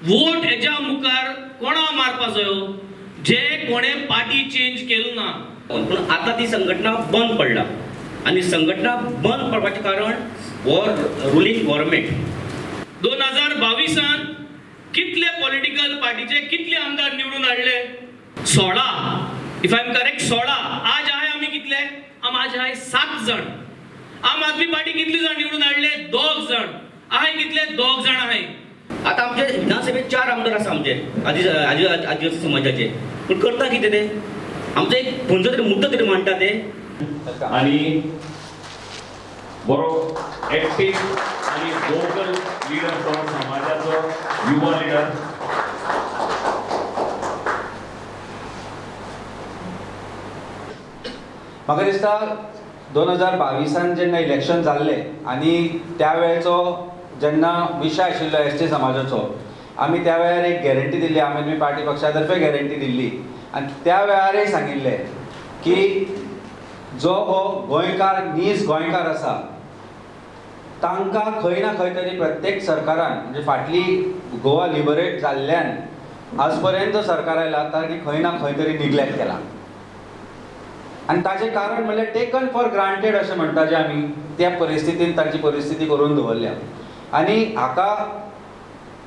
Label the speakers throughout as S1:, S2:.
S1: Vote हेच्या मुखार कोणा मारपा जायो जे कोणे पार्टी चेंज केलो ना,
S2: पण आता ती संघटना बंद पडला आणि संघटना बंद पडपाचे कारण रुलिंग गव्हर्नमेंट
S1: 2022 कितले पॉलिटिकल पार्टीचे कितले आमदार निवडून हाडले? 16 इफ आय एम करेक्ट 16. आज आहे आम्ही कितले? आज आहे 7 जण. आम आदमी पार्टी कितली जण निवडून हाडले? 2 जण. आहे कितले? 2 जण आहे.
S2: आता आमचे विधानसभेत 4 आमदार आसा आमचे आदिवासी समाजाचे, पण करता कितें ते? आमचो एक खंयचो तरी मुद्दो तरी मांडटा ते.
S3: आणि बरो एक्टिव्ह आणि वोकल लीडर तो समाजाचो युवा लीडर.
S4: म्हाका दिसता 2022 जेन्ना इलेक्शन जाल्ले आनी त्या वेळेचो जेन्ना विशय आशिल्लो एसटी समाजाचो, आमी त्या वेळार एक गॅरंटी दिल्ली, आम आदमी पार्टी पक्षातर्फे गॅरंटी दिल्ली आनी त्या वेळारय सांगिल्लें की जो हो गोंयकार नीज गोंयकार आसा तांकां खंय ना खंय तरी प्रत्येक सरकारान, म्हणजे फाटली गोवा लिबरेट जाल्ल्यान आज पर्यंत सरकार आयला तांणी खंय ना खंय तरी निग्लेक्ट केला. आनी ताजें कारण म्हणल्यार टेकन फॉर ग्रांटेड अशें म्हणटा जे आमी, त्या परिस्थितीन तांची परिस्थिती करून दवरल्या. आनी हाका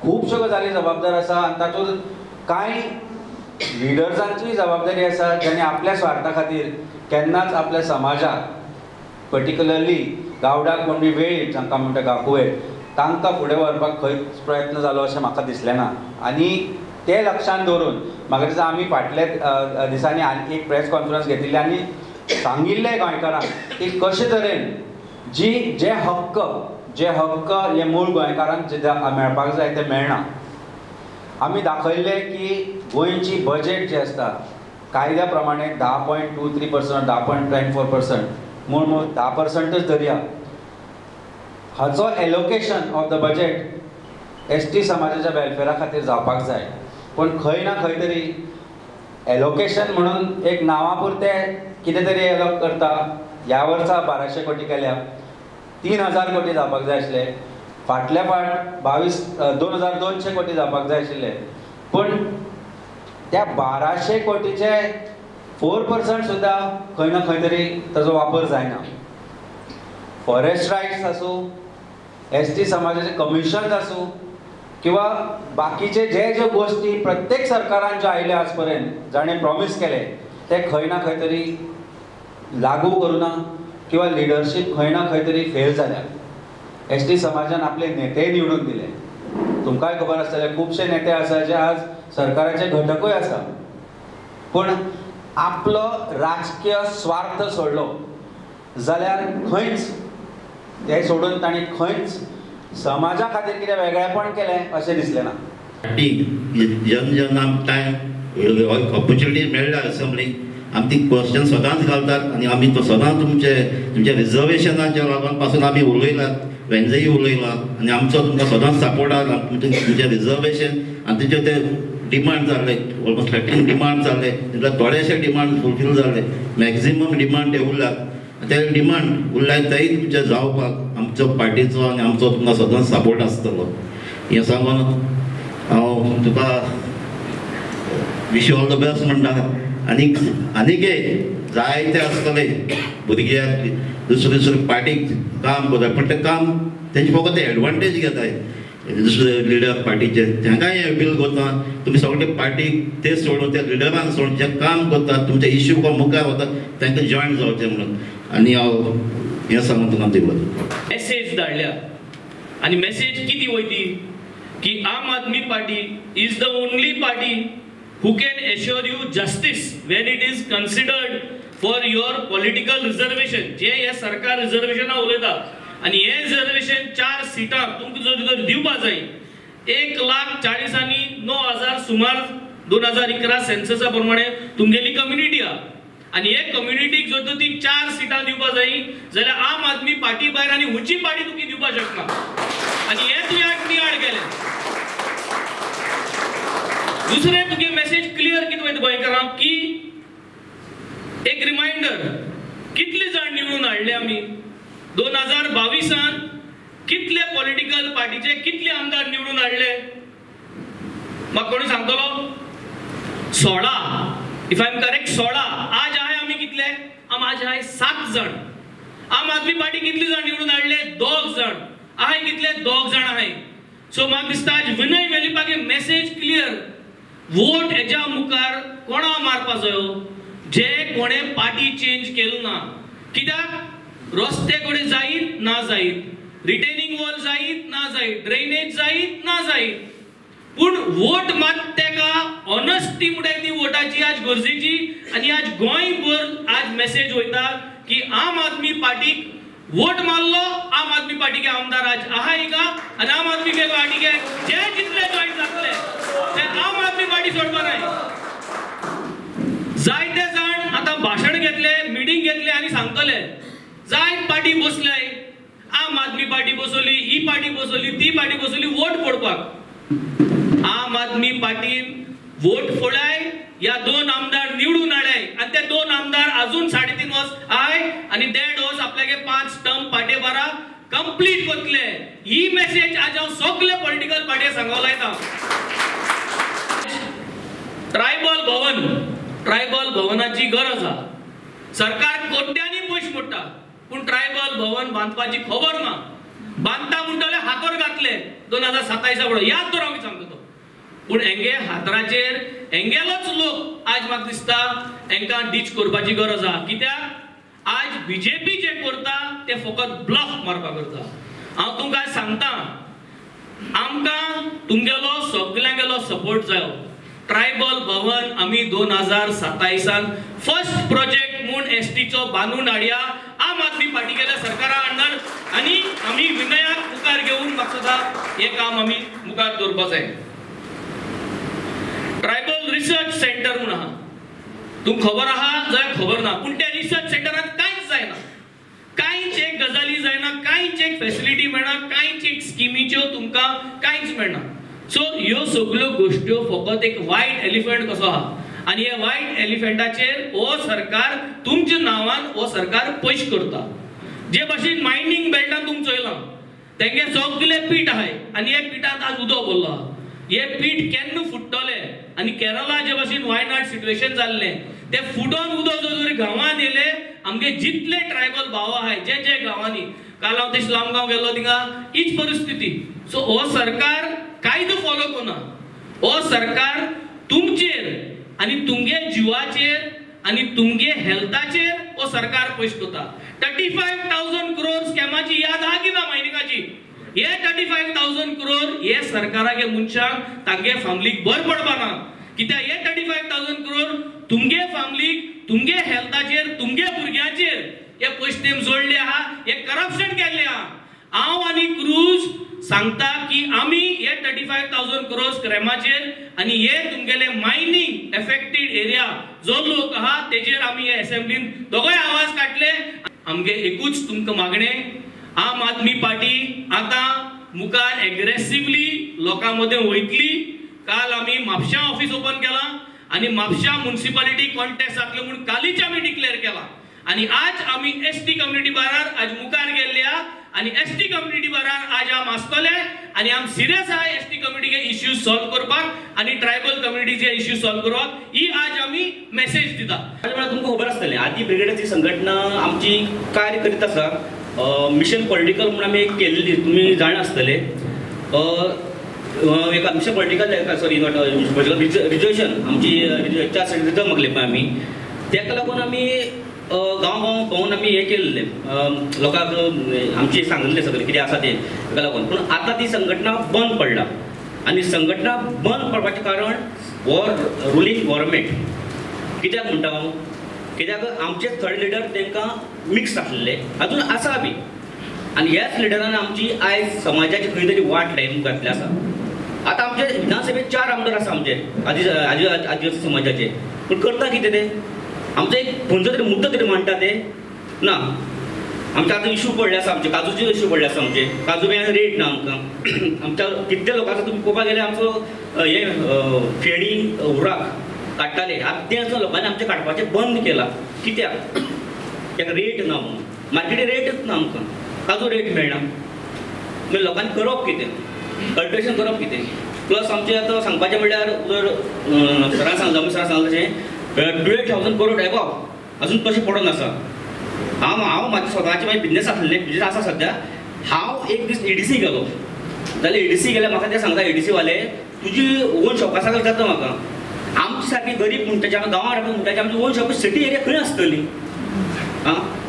S4: खुबश्यो गजाली जबाबदार आसा आनी तातूंत कांय लिडर्सांचीय जबाबदारी आसा ज्यांनी आपल्या स्वार्था खातीर केन्नाच आपल्या समाजाक, पर्टिक्युलरली गावडाक कोणी वेळीप जांकां म्हणटा गांकुळे, तांकां फुडें व्हरपाक खंयच प्रयत्न जालो अशें म्हाका दिसलें ना. आनी ते लक्षांत दवरून म्हाका दिसता आमी फाटल्या दिसांनी आनी एक प्रेस कॉन्फरन्स घेतिल्ली आनी सांगिल्लें गोंयकारांक की कशे तरेन जे हक्क हे मूळ गोंयकारांक जे मेळपाक जाय ते मेळना. आमी दाखयल्लें की गोंयची बजेट जी आसता कायद्या प्रमाणे 10.23%, 10.24%, मूळ 10%च धरया, हाचो allocation of the budget ST समाजाच्या वेलफेरा खातीर जावपाक जाय. पण खंय ना खंय तरी एलोकेशन म्हणून एक नांवा पुरतें कितें तरी एलोक करता. ह्या वर्सा 1200 कोटी केल्या, 3000 कोटी जावपाक जाय आशिल्ले, फाटल्या फाट 2200 कोटी जावपाक जाय आशिल्ले, पण त्या 1200 कोटीचे 4% सुद्दां खंय ना खंय तरी ताजो वापर जायना. फॉरेस्ट रायट्स आसूं, एसटी समाजाचे कमिशन्स आसूं, किंवा बाकीचे जे गोष्टी प्रत्येक सरकारान जे आयले आज पर्यंत जाणें प्रॉमिस केले ते खंय ना खंय तरी लागू करूना, किंवा लिडरशीप खंय ना खंय तरी फेल जाल्या. एसटी समाजान आपले नेते निवडून दिले. तुमकांय खबर आसतलें खुबशे नेते आसा जे आज सरकाराचे घटकूय आसा, पूण आपलो राजकीय स्वार्थ सोडलो जाल्यार खंयच ते सोडून तांणी खंयच समाजा खातीर कितें वेगळेपण केलें अशें दिसलें ना.
S5: जेन्ना टायम ऑपॉर्च्युनिटी मेळ्ळ्या असेंब्लीक आमी ती क्वेश्चन सदांच घालतात आनी आमी तो सदांच तुमच्या रिजर्वेशनाच्या लागून पासून आमी उलयलात, वेंजय उलयला आनी आमचो तुमकां सदांच सपोर्ट आहा. तुमचें रिजर्वेशन आनी तुमचे ते डिमांड जाल्ले, ऑलमोस्ट 13 डिमांड जाल्ले, थोडेशे डिमांड फुलफील जाल्ले, मॅक्झिमम डिमांड ते उरल्यात. ते डिमांड उरल्यात तेय तुमचे जावपाक आमचो पार्टीचो आनी आमचो तुमकां सदांच सपोर्ट आसतलो. हें सांगून हांव तुका विश ऑल द बेस्ट म्हणटा. आनीक जायते आसतले भुरगे दुसरे पार्टीक काम करता, पण तें काम तेंचे फकत एडवांटेज घेताय दुसरे लिडर पार्टीचे, तांकांय अपील करता तुमी सगळे पार्टीक ते सोडून त्या लिडरांक सोडून जे काम करतात तुमचे इश्यू मुखार वतात तांकां जॉयन जावचें म्हणून. आनी हांव हें सांगून तुका दिवं
S1: मेसेज धाडल्या. आनी मेसेज किती वयती की Aam Aadmi party is the only party who can assure you justice when it is considered for your political reservation. जे हे सरकार रिजर्वेशन उलयता आनी हे रिजर्वेशन 4 सिटां तुमकां जर दिवपा जाय 1,40,009 सुमार 2011 सेन्ससा प्रमाणे तुमगेली कम्युनिटी आहा आनी हे कम्युनिटीक जर ती 4 सिटां दिवपा जाय जाल्यार आम आदमी पार्टी भायर आनी खंयची पार्टी तुमकां दिवपा शकना. आनी हे तुवें नियाळ केलें. दुसरे तुगे मेसेज क्लियर कितें वयता गोंयकारांक की एक रिमाइंडर कितले जाण निवडून हाडले आमी 2022 कितले पॉलिटिकल पार्टीचे कितले आमदार निवडून हाडले म्हाका कोणी सांगतलो 16 इफ आय एम करेक्ट 16 आज आहे आम्ही कितले आज आहे 7 जण आम आदमी पार्टी कितले जण निवडून हाडले 2 जण आहे कितले 2 जण आहे सो म्हाका दिसता आज विनय वेलिपागे मेसेज क्लियर वोट हेच्या मुखार कोणा मारपा जायो जे कोणे पार्टी चेंज केलो ना कित्याक रस्ते कोणे जायत ना जायत रिटेनिंग वॉल जायत ना जायत ड्रेनेज जायत ना जायत पण वोट मात तेका ऑनेस्टी म्हणटा ती वोटाची आज गरजेची आणि आज गोंयभर आज मेसेज वयता की आम आदमी पार्टीक वोट मारलो आम आदमी पार्टी के आमदार आज आहाय का आणि आम आदमी के पार्टी के जे जितले जॉईन जातले ते आम आदमी पार्टी सोडपा नाही जायते जाण आता भाषण घेतले मीटिंग घेतले आणि सांगतले जायत पार्टी बसले आम आदमी पार्टी बसवली ही पार्टी बसवली ती पार्टी बसवली वोट फोडपाक आम आदमी पार्टी वोट फोडाय या 2 आमदार निवडून हाडाय आणि ते 2 आमदार अजून 3.5 वर्ष आय आणि 1.5 वर्ष आपल्यागे 5 टर्म पार्टी बारा कंप्लीट करतले ही मेसेज आज हांव सगळे पॉलिटिकल पार्टी सांगो लायता ट्रायबल भवनाची गरज हा सरकार कोट्यांनी पयशे मोडटा पण ट्रायबल भवन बांधपाची खबर ना बांधता म्हणटले हातोर घातले 2027 फुडें याद तर हांव सांगता पण हेंगे हातराचेर हेंगेलोच लोक आज म्हाका दिसता हेंका डीच करपाची गरज आहा कित्याक आज बीजेपी जे करता ते फकत ब्लफ मारपा करता हांव तुमकां आज सांगता आमकां तुमगेलो सगळ्यांगेलो सपोर्ट जायो ट्रायबल भवन आमी 2027 फर्स्ट प्रोजेक्ट म्हूण एसटीचो बांदून हाडया आम आदमी पार्टी गेल्या सरकारा अंडर आनी आमी विनयाक मुखार घेवन म्हाका सदां हे काम आमी मुखार दवरपा जाय ट्रायबल रिसर्च सेंटर म्हणून आहा तुमकां खबर आहा जाल्यार खबर ना पण त्या रिसर्च सेंटरात कांयच जायना कांयच एक गजाली जायना कांयच एक फॅसिलिटी मेळना कांयच एक स्किमीच्यो तुमकां कांयच मेळना सो ह्यो सगळ्यो गोश्ट्यो फकत एक व्हाईट एलिफंट कसो आहा आणि हे व्हाईट एलिफंटाचेर हो सरकार तुमच्या नावान हो सरकार पयशे करता जे भाशेन मायनिंग बेल्टान तुमचो चोयला तेंगे सगळे पीठ आहाय आणि हे पिठांत आज उदक भरलो आहा हे पीठ केन्ना फुट्टले आणि केरला जे भाशेन वायनाड सिच्युएशन जाल्ले ते फुटोन उदक जर गांवांत येले आमगे जितले ट्रायबल भाव आहाय जे जे गांवांनी काल हांव तेश लामगांव गेलो थिंगा हीच परिस्थिती सो हो सरकार कायदो फॉलो करना हो सरकार तुमचेर आणि तुमगे जिवाचेर आणि तुमगे हेल्थाचेर हो सरकार पयशे करता 35,000 करोड स्कॅमाची याद आहा की ना मायनिंगाची हे 35,000 करोड हे सरकारागे मनशांक तांगे फॅमिलीक बर पडपा ना कित्याक हे 35,000 करोड तुमगे फॅमिलीक तुमगे हेल्थाचेर तुमगे भुरग्यांचेर हे पयशे तेम जोडले आहा हे करप्शन केल्ले आहा हांव आनी क्रूज सांगता की आमी हे 35,000 करोड स्कॅमाचेर आणि हे तुमगेले मायनिंग एफेक्टेड एरिया जो लोक आहा तेजेर आमी हे असेंब्लीन दोगोय आवाज काडले आमगे एकूच तुमकां मागणे आम आदमी पार्टी आता मुखार एग्रेसिवली लोकांमध्ये वयतली काल आम्ही म्हापशा ऑफिस ओपन केला आणि म्हापशा म्युनिसिपालिटी कॉन्टेस्ट जातले म्हणून कालीच आम्ही डिक्लेअर केला आणि आज आम्ही एसटी कम्युनिटी बारार आज मुखार गेल्ले आणि एसटी कम्युनिटी बारार आज आम आसतले आणि आम सिरियस आहा एसटी कम्युनिटीचे इश्यूज सॉल्व करपाक आणि ट्रायबल कम्युनिटीचे इश्यूज सॉल्व करपाक ही आज आम्ही मेसेज दिता
S2: तुमकां खबर आसतलें आदी ब्रिगेडाची संघटना आमची कार्य करीत आसा मिशन पॉलिटिकल म्हणून आमी एक केल्ली तुमी जाण आसतले एका mission political sorry not reservation आमची रिजर्व मागले पळय आमी तेका लागून आमी गांव भोंवून आमी हे केल्ले लोकांक आमचे सांगलेले सगळे कितें आसा ते ताका लागून पूण आतां ती संघटना बंद पडला आनी संघटना बंद पडपाचें कारण हो रुलींग गव्हर्मेंट कित्याक म्हणटा हांव कित्याक आमचे थर्ड लिडर तांकां मिक्स आसलेले अजून आसा बी आनी ह्याच लिडरान आमची आयज समाजाची खंय तरी वाट लायन घातली आसा आतां आमचे विधानसभेत 4 आमदार आसा आमचे आदिवासी समाजाचे पूण करता कितें ते आमचो एक खंयचो तरी मुद्दो तरी मांडटा ते ना आमचे आतां इश्यू पडले आसा आमचे काजूचे इश्यू पडले आसा आमचे काजू बी रेट ना आमकां आमच्या कितले लोक आसा तुमी पळोवपाक गेल्यार आमचो हे फेणी उराक काडटाले आतां ते लोकांनी आमचे काडपाचें बंद केला कित्याक ताका रेट ना म्हणून मार्केटी रेटच ना आमकां काजू रेट मेळना मागीर लोकांनी करप कितें कल्टिवेशन करप कितें प्लस आमचे आतां सांगपाचें म्हणल्यार जर सरान सांगलें तशें 12,000 करोड एबव अजून तशें पडून आसा. हांव म्हाजें स्वताचें मागीर बिझनेस आसलें बिझनेस आसा सद्या. हांव एक दीस EDC गेलो जाल्यार EDC गेल्यार म्हाका ते सांगता EDC वाले तुजी ओन शॉप आसा जाता म्हाका. आमची सारकी गरीब म्हणटाची आमी गांवांत रावता म्हणटाची आमची ओन शॉप सिटी एरिया खंय आसतली.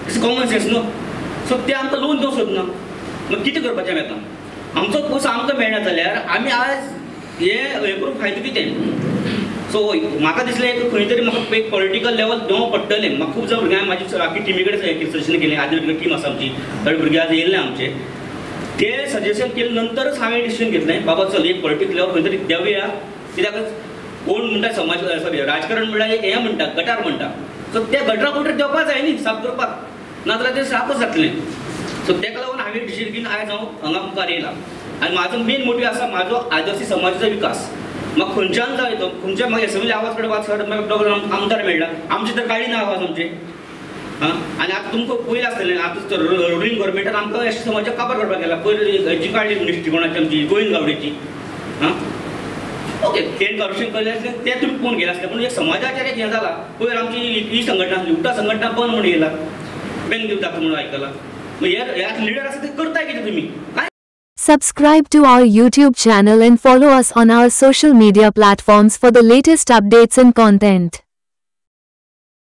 S2: इट्स कॉमन सेन्स न्हू. सो ते आमकां लोन दिवंक सोदना. मग कितें करपाचें आमी आतां? आमचो पयसो आमकां मेळना जाल्यार आमी आज हे करून फायदो कितें? सो म्हाका दिसलें एक खंय तरी म्हाका एक पॉलिटिकल लेवल देवं पडटलें. म्हाका खूब जाण भुरग्यांक म्हाजी आख्खी टिमी कडेन सजेशन केलें. आदी भुरगे टीम आसा आमची थोडे भुरगे आज येयल्ले आमचे. ते सजेशन केले नंतरच हांवें डिसिजन घेतलें बाबा चल एक पॉलिटिकल लेवल खंय तरी देवया. कित्याक कोण म्हणटा समाज सॉरी राजकारण म्हणल्यार एक हें म्हणटा गटार म्हणटा. सो त्या गटारा कोण तरी देवपाक जाय न्ही साफ करपाक. नाजाल्यार तें साफच जातलें. सो तेका लागून हांवें डिसिजन घेवन आयज हांव हांगा मुखार येयला. आनी म्हाजो मेन मोटीव आसा म्हाजो आदिवासी समाजाचो विकास. म्हाका खंयच्यान जाय तो खंयच्या म्हाका एसएमएल आवाज कडेन वाच म्हाका आमदार मेळ्ळा. आमचे तर काडी ना आवाज आमचे. आनी आतां तुमकां पयलें आसतलें आतां रुलींग गव्हर्मेंटान आमकां एस टी समाजाक काबार करपाक गेला. पयलीं हेची काडली मिनिस्ट्री कोणाची आमची गोविंद गावडेची. ओके तें करप्शन केलें आसलें तें तुमी कोण गेले आसलें पूण एक समाजाचेर एक हें जालां. पयर आमची ही संघटना आसली उठा संघटना बंद म्हणून येयला. बँक दिवता म्हणून आयकलां. मग हे लिडर आसा ते करताय कितें तुमी काय?
S6: Subscribe to our YouTube channel and follow us on our social media platforms for the latest updates and content.